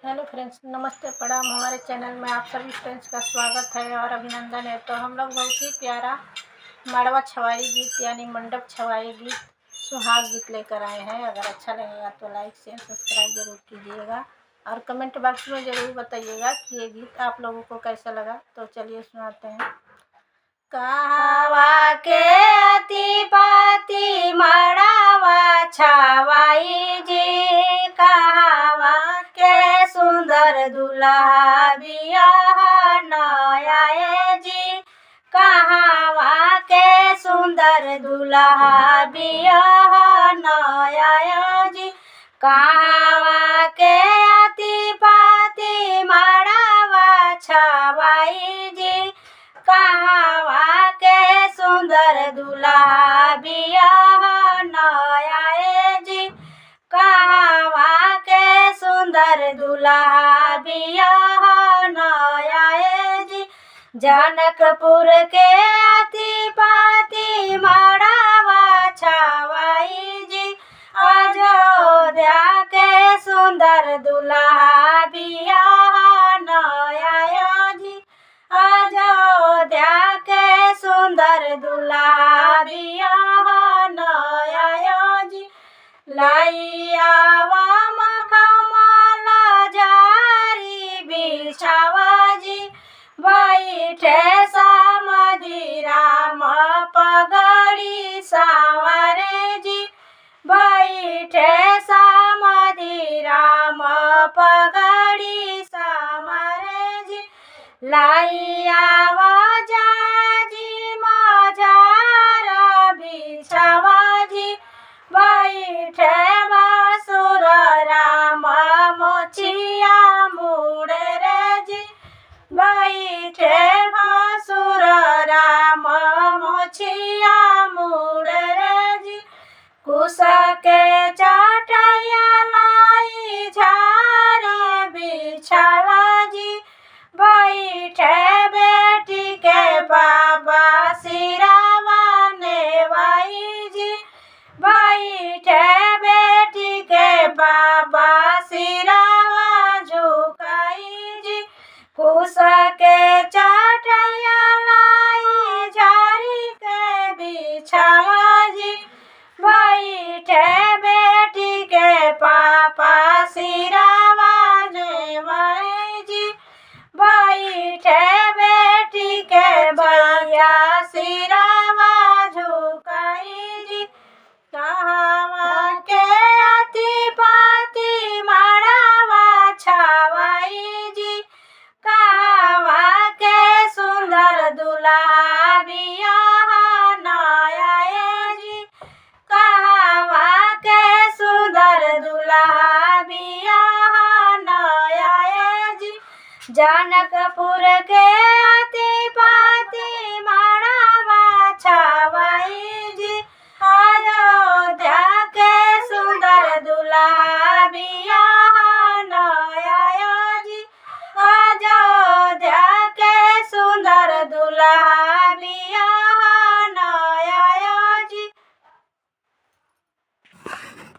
Hello friends, नमस्ते प्रणाम। हमारे चैनल में आप सभी फ्रेंड्स का स्वागत है और अभिनंदन है। तो हम लोग बहुत ही प्यारा मड़वा छवाई गीत यानी मंडप छवाई गीत, सुहाग गीत लेकर आए हैं। अगर अच्छा लगेगा तो लाइक शेयर सब्सक्राइब जरूर कीजिएगा और कमेंट बॉक्स में ज़रूर बताइएगा कि ये गीत आप लोगों को कैसा लगा। तो चलिए सुनाते हैं। कहवा के अति पाती मड़वा छवाई जी, कहवा के सुंदर दुल्हा बियाह नया जी, कहवा के सुंदर दुल्हा बियाह नया जी, कहवा के अति पाती मड़वा छवाई जी, कहवा के सुंदर दुल्हा बियाह नया जी, कहवा के सुंदर दुल्हा बियाह नया जी, जनकपुर के अति पाती मड़वा छवाई जी, अयोध्या के सुंदर दुल्हा बियाह नया जी, अयोध्या के सुंदर दुल्हा बियाह नया जी, लैयावा मखमल जारी बिछावा जी, बैठे समाधि राम पगड़ी सावरे जी, बैठे समाधि राम पगड़ी सावरे जी, लैयावा जाजी मजार बिछावा जी, बैठे बासुर राम मोचिया मुड़े रे जी, बैठे बासुर राम मोचिया मुड़े रे जी, कुश के चटैया लाई झारे बिछावा जी, बैठे बेटी के बाबा सिरावा नेवाई जी, बैठे बेटी के बाबा सिरावा झुकाई जी, कुश के चटैया लाई झारी के बिछावा जी, बैठे बेटी के पापा सिरावा नेवाई जी, बैठे बेटी के भैया सिरावा झुकाई जी, कहवा के अति पाती मड़वा छवाई जी, कहवा के सुंदर दुल्हा बियाह नया जी, कहवा के सुंदर दुल्हा बियाह नया जी, जनकपुर के